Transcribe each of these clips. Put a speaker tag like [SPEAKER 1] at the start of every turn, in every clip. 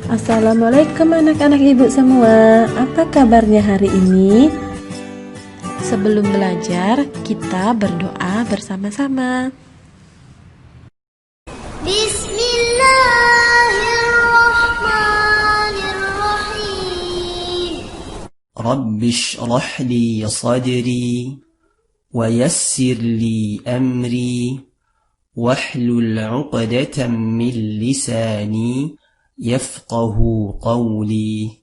[SPEAKER 1] Assalamualaikum anak-anak ibu semua. Apa kabarnya hari ini? Sebelum belajar, kita berdoa bersama-sama.
[SPEAKER 2] Bismillahirrahmanirrahim. Rabbi shrah li sadri wa yassir li amri wahlul 'uqdatam min lisani yafqahu qawli.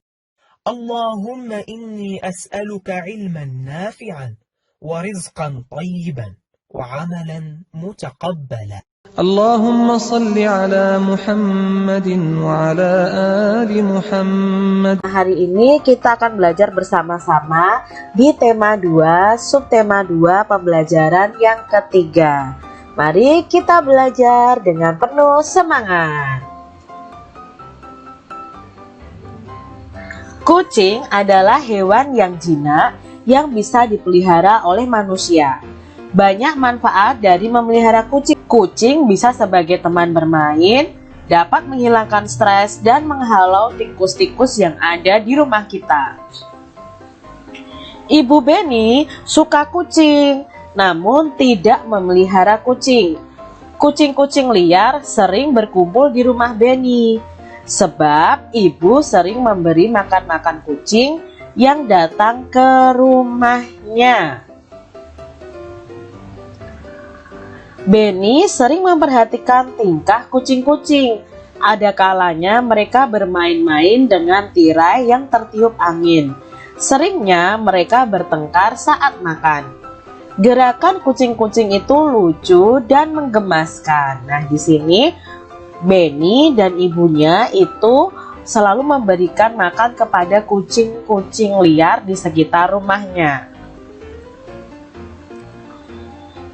[SPEAKER 3] اللهم إني أسألك علما نافعا ورزقا طيبا وعملا متقبلا.
[SPEAKER 4] اللهم صل على محمد وعلى آل محمد.
[SPEAKER 5] Hari ini kita akan belajar bersama-sama di tema 2, subtema 2 pembelajaran yang ketiga. Mari kita belajar dengan penuh semangat. Kucing adalah hewan yang jinak yang bisa dipelihara oleh manusia. Banyak manfaat dari memelihara kucing. Kucing bisa sebagai teman bermain, dapat menghilangkan stres dan menghalau tikus-tikus yang ada di rumah kita. Ibu Beni suka kucing, namun tidak memelihara kucing. Kucing-kucing liar sering berkumpul di rumah Beni. Sebab ibu sering memberi makan-makan kucing yang datang ke rumahnya. Beni sering memperhatikan tingkah kucing-kucing. Ada kalanya mereka bermain-main dengan tirai yang tertiup angin. Seringnya mereka bertengkar saat makan. Gerakan kucing-kucing itu lucu dan menggemaskan. Nah, di sini Beni dan ibunya itu selalu memberikan makan kepada kucing-kucing liar di sekitar rumahnya.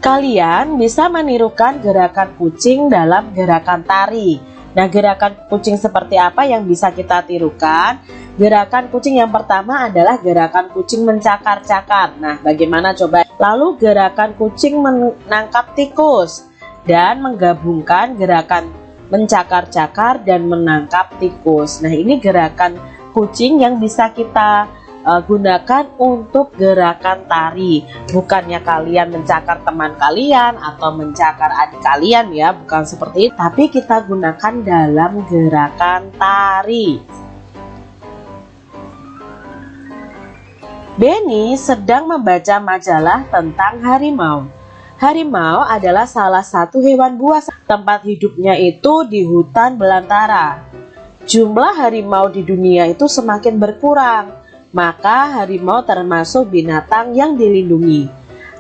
[SPEAKER 5] Kalian bisa menirukan gerakan kucing dalam gerakan tari. Nah, gerakan kucing seperti apa yang bisa kita tirukan? Gerakan kucing yang pertama adalah gerakan kucing mencakar-cakar. Nah, bagaimana coba? Lalu gerakan kucing menangkap tikus dan menggabungkan gerakan mencakar-cakar dan menangkap tikus. Nah, ini gerakan kucing yang bisa kita gunakan untuk gerakan tari. Bukannya kalian mencakar teman kalian atau mencakar adik kalian ya, bukan seperti itu, tapi kita gunakan dalam gerakan tari. Beni sedang membaca majalah tentang harimau. Harimau adalah salah satu hewan buas. Tempat hidupnya itu di hutan belantara. Jumlah harimau di dunia itu semakin berkurang, maka harimau termasuk binatang yang dilindungi.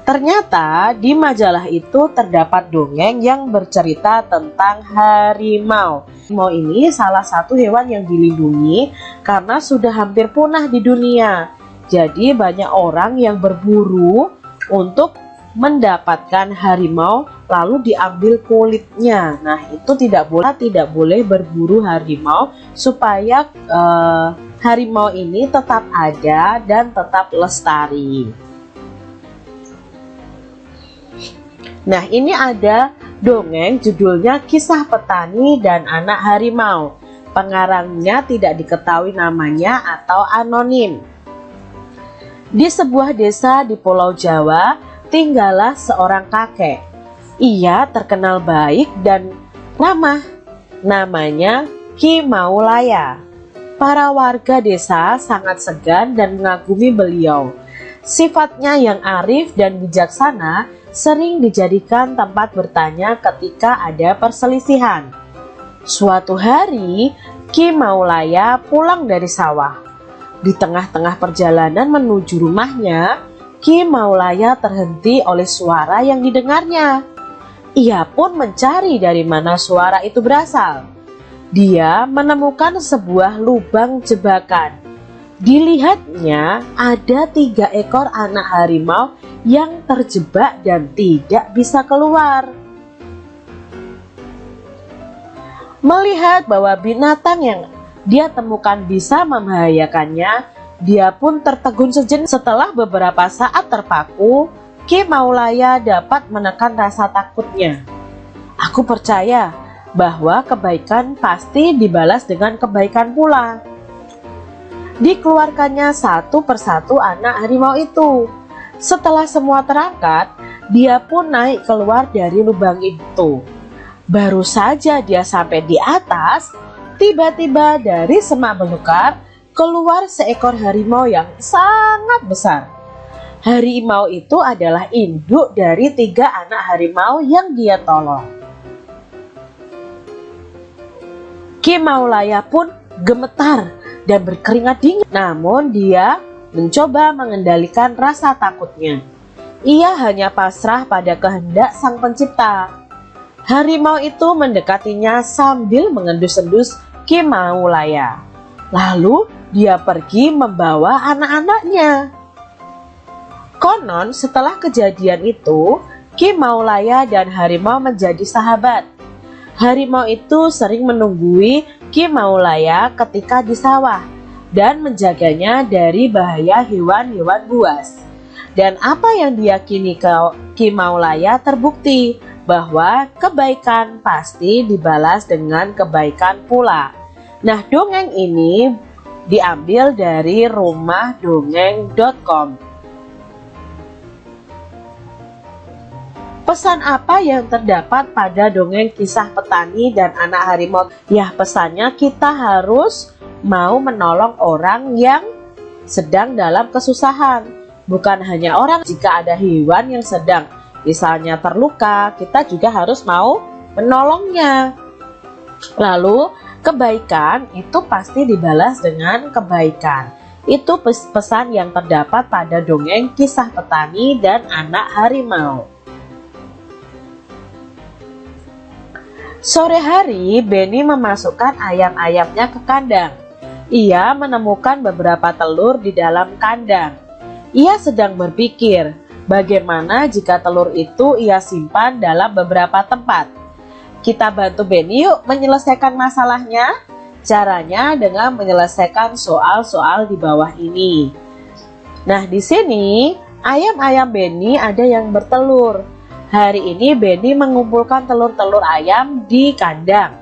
[SPEAKER 5] Ternyata di majalah itu terdapat dongeng yang bercerita tentang harimau. Harimau ini salah satu hewan yang dilindungi karena sudah hampir punah di dunia. Jadi banyak orang yang berburu untuk mendapatkan harimau lalu diambil kulitnya. Nah, itu tidak boleh berburu harimau supaya harimau ini tetap ada dan tetap lestari. Nah, ini ada dongeng judulnya Kisah Petani dan Anak Harimau. Pengarangnya tidak diketahui namanya atau anonim. Di sebuah desa di Pulau Jawa tinggallah seorang kakek. Ia terkenal baik dan ramah. Namanya Ki Maulaya. Para warga desa sangat segan dan mengagumi beliau. Sifatnya yang arif dan bijaksana sering dijadikan tempat bertanya ketika ada perselisihan. Suatu hari, Ki Maulaya pulang dari sawah. Di tengah-tengah perjalanan menuju rumahnya, Ki Maulaya terhenti oleh suara yang didengarnya. Ia pun mencari dari mana suara itu berasal. Dia menemukan sebuah lubang jebakan. Dilihatnya ada 3 ekor anak harimau yang terjebak dan tidak bisa keluar. Melihat bahwa binatang yang dia temukan bisa membahayakannya, dia pun tertegun sejenak. Setelah beberapa saat terpaku, Ki Maulaya dapat menekan rasa takutnya. Aku percaya bahwa kebaikan pasti dibalas dengan kebaikan pula. Dikeluarkannya satu persatu anak harimau itu. Setelah semua terangkat, dia pun naik keluar dari lubang itu. Baru saja dia sampai di atas, tiba-tiba dari semak belukar keluar seekor harimau yang sangat besar. Harimau itu adalah induk dari 3 anak harimau yang dia tolong. Ki Maulaya pun gemetar dan berkeringat dingin. Namun dia mencoba mengendalikan rasa takutnya. Ia hanya pasrah pada kehendak Sang Pencipta. Harimau itu mendekatinya sambil mengendus-endus Ki Maulaya. Lalu dia pergi membawa anak-anaknya. Konon setelah kejadian itu, Ki Maulaya dan harimau menjadi sahabat. Harimau itu sering menunggui Ki Maulaya ketika di sawah dan menjaganya dari bahaya hewan-hewan buas. Dan apa yang diyakini Ki Maulaya terbukti bahwa kebaikan pasti dibalas dengan kebaikan pula. Nah, dongeng ini diambil dari rumahdongeng.com. Pesan apa yang terdapat pada dongeng kisah petani dan anak harimau? Ya, pesannya kita harus mau menolong orang yang sedang dalam kesusahan. Bukan hanya orang, jika ada hewan yang sedang misalnya terluka, kita juga harus mau menolongnya. Lalu, kebaikan itu pasti dibalas dengan kebaikan. Itu pesan yang terdapat pada dongeng kisah petani dan anak harimau. Sore hari, Benny memasukkan ayam-ayamnya ke kandang. Ia menemukan beberapa telur di dalam kandang. Ia sedang berpikir, bagaimana jika telur itu ia simpan dalam beberapa tempat. Kita bantu Benny yuk menyelesaikan masalahnya. Caranya dengan menyelesaikan soal-soal di bawah ini. Nah, di sini ayam-ayam Benny ada yang bertelur. Hari ini Benny mengumpulkan telur-telur ayam di kandang.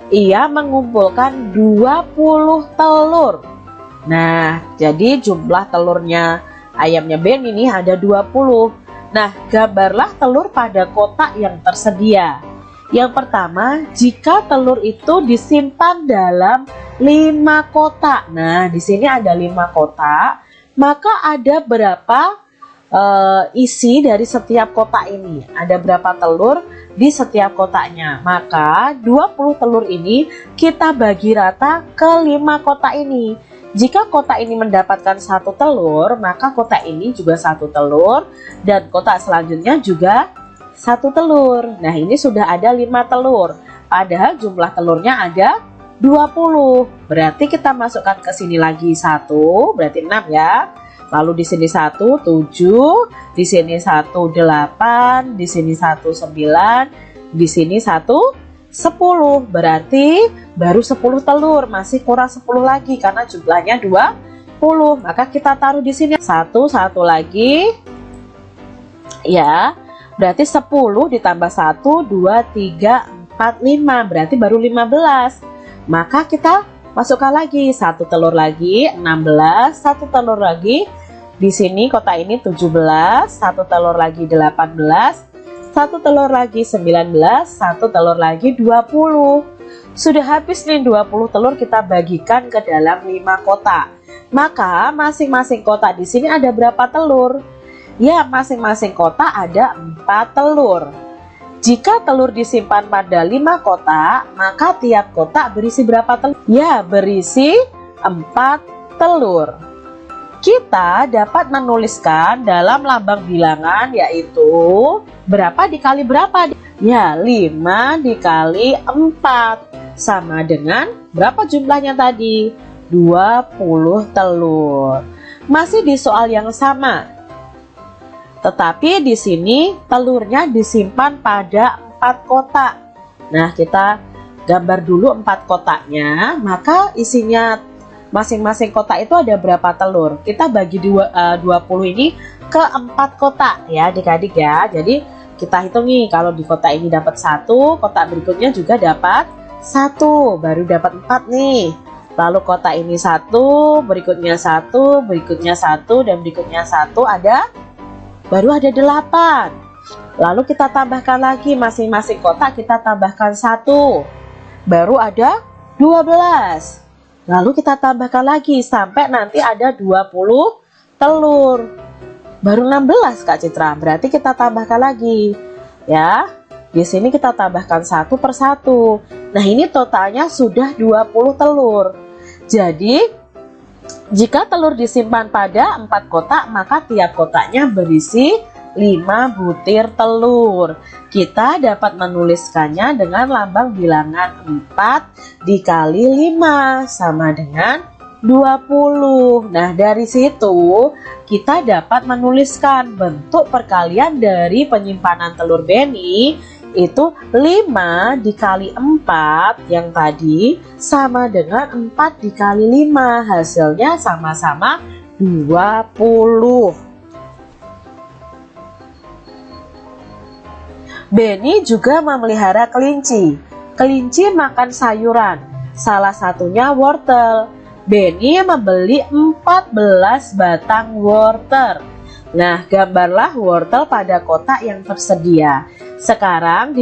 [SPEAKER 5] Ia mengumpulkan 20 telur. Nah, jadi jumlah telurnya ayamnya Benny ini ada 20. Nah, gambarlah telur pada kotak yang tersedia. Yang pertama, jika telur itu disimpan dalam 5 kotak. Nah, di sini ada 5 kotak, maka ada berapa isi dari setiap kotak ini? Ada berapa telur di setiap kotaknya? Maka 20 telur ini kita bagi rata ke 5 kotak ini. Jika kotak ini mendapatkan 1 telur, maka kotak ini juga 1 telur, dan kotak selanjutnya juga 1 telur. Nah, ini sudah ada 5 telur. Padahal jumlah telurnya ada 20. Berarti kita masukkan ke sini lagi 1, berarti 6 ya. Lalu di sini 1, 7, di sini 1, 8, di sini 1, 9, di sini 1, 10. Berarti baru 10 telur, masih kurang 10 lagi karena jumlahnya 20. Maka kita taruh di sini 1 lagi. Ya, berarti 10 ditambah 1, 2, 3, 4, 5. Berarti baru 15. Maka kita masukkan lagi 1 telur lagi, 16, 1 telur lagi. Di sini kotak ini 17, 1 telur lagi 18, 1 telur lagi 19, 1 telur lagi 20. Sudah habis nih 20 telur, kita bagikan ke dalam 5 kotak. Maka masing-masing kotak di sini ada berapa telur? Ya, masing-masing kotak ada 4 telur. Jika telur disimpan pada 5 kotak, maka tiap kotak berisi berapa telur? Ya, berisi 4 telur. Kita dapat menuliskan dalam lambang bilangan, yaitu berapa dikali berapa? Ya, 5 dikali 4 sama dengan berapa jumlahnya tadi? 20 telur. Masih di soal yang sama. Tetapi di sini telurnya disimpan pada 4 kotak. Nah, kita gambar dulu 4 kotaknya, maka isinya masing-masing kotak itu ada berapa telur. Kita bagi 20 ini ke 4 kotak ya adik-adik ya. Jadi kita hitung nih, kalau di kotak ini dapat 1, kotak berikutnya juga dapat 1, baru dapat 4 nih. Lalu kotak ini 1, berikutnya 1, berikutnya 1, dan berikutnya 1, baru ada 8. Lalu kita tambahkan lagi, masing-masing kotak kita tambahkan 1, baru ada 12. Lalu kita tambahkan lagi sampai nanti ada 20 telur. Baru 16 Kak Citra, berarti kita tambahkan lagi ya. Di sini kita tambahkan 1 per 1. Nah, ini totalnya sudah 20 telur. Jadi jika telur disimpan pada 4 kotak, maka tiap kotaknya berisi 5 butir telur. Kita dapat menuliskannya dengan lambang bilangan 4 dikali 5 sama dengan 20. Nah, dari situ kita dapat menuliskan bentuk perkalian dari penyimpanan telur Benny itu 5 dikali 4 yang tadi sama dengan 4 dikali 5. Hasilnya sama-sama 20. Benny juga memelihara kelinci. Kelinci makan sayuran, salah satunya wortel. Benny membeli 14 batang wortel. Nah, gambarlah wortel pada kotak yang tersedia. Sekarang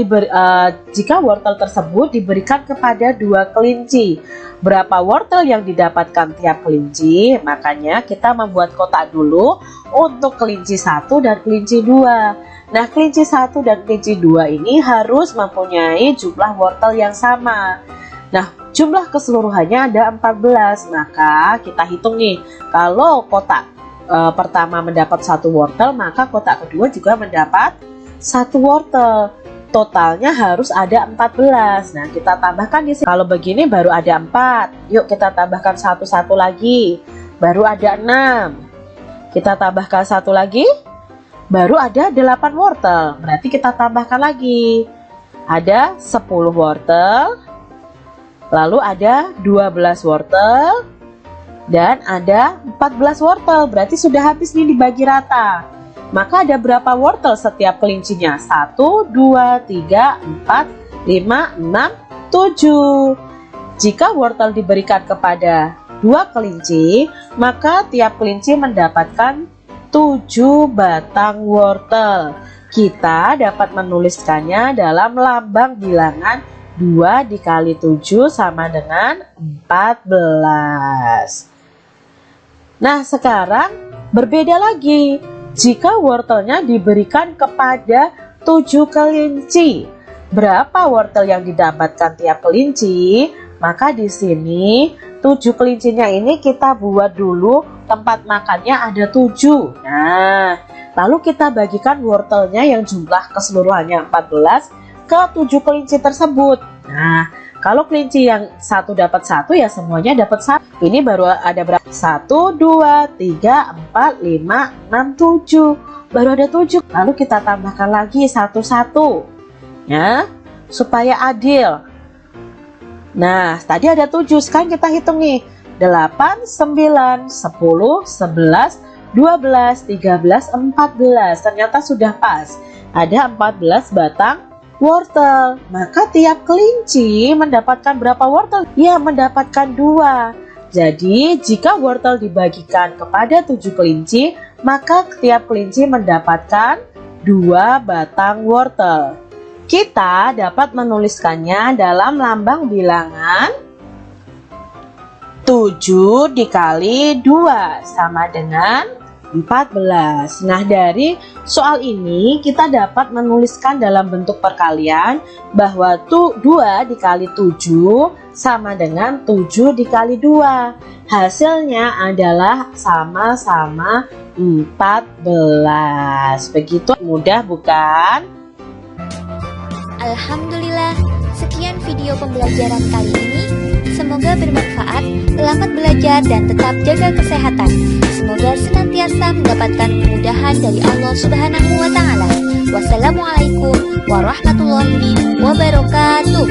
[SPEAKER 5] jika wortel tersebut diberikan kepada 2 kelinci, berapa wortel yang didapatkan tiap kelinci? Makanya kita membuat kotak dulu untuk kelinci 1 dan kelinci 2. Nah, kelinci 1 dan kelinci 2 ini harus mempunyai jumlah wortel yang sama. Nah, jumlah keseluruhannya ada 14. Maka kita hitung nih, kalau kotak pertama mendapat 1 wortel, maka kotak kedua juga mendapat 1 wortel. Totalnya harus ada 14. Nah, kita tambahkan di sini. Kalau begini baru ada 4. Yuk kita tambahkan 1 lagi. Baru ada 6. Kita tambahkan 1 lagi. Baru ada 8 wortel. Berarti kita tambahkan lagi. Ada 10 wortel. Lalu ada 12 wortel dan ada 14 wortel. Berarti sudah habis nih dibagi rata. Maka ada berapa wortel setiap kelincinya? 1, 2, 3, 4, 5, 6, 7. Jika wortel diberikan kepada 2 kelinci, maka tiap kelinci mendapatkan 7 batang wortel. Kita dapat menuliskannya dalam lambang bilangan 2 dikali 7 sama dengan 14. Nah, sekarang berbeda lagi. Jika wortelnya diberikan kepada 7 kelinci, berapa wortel yang didapatkan tiap kelinci? Maka di sini 7 kelincinya ini kita buat dulu tempat makannya ada 7. Nah, lalu kita bagikan wortelnya yang jumlah keseluruhannya 14 ke 7 kelinci tersebut. Nah, kalau kelinci yang 1 dapat 1 ya semuanya dapat 1. Ini baru ada berapa? 1, 2, 3, 4, 5, 6, 7. Baru ada 7. Lalu kita tambahkan lagi 1 ya, supaya adil. Nah, tadi ada 7. Sekarang kita hitung nih. 8, 9, 10, 11, 12, 13, 14. Ternyata sudah pas. Ada 14 batang wortel. Maka tiap kelinci mendapatkan berapa wortel? Ya, mendapatkan 2. Jadi jika wortel dibagikan kepada 7 kelinci, maka tiap kelinci mendapatkan 2 batang wortel. Kita dapat menuliskannya dalam lambang bilangan 7 dikali 2 sama dengan 14. Nah, dari soal ini kita dapat menuliskan dalam bentuk perkalian bahwa 2 dikali 7 sama dengan 7 dikali 2. Hasilnya adalah sama-sama 14. Begitu mudah bukan?
[SPEAKER 6] Alhamdulillah, sekian video pembelajaran kali ini. Semoga bermanfaat, selamat belajar dan tetap jaga kesehatan. Semoga senantiasa mendapatkan kemudahan dari Allah Subhanahu wa Ta'ala. Wassalamualaikum warahmatullahi wabarakatuh.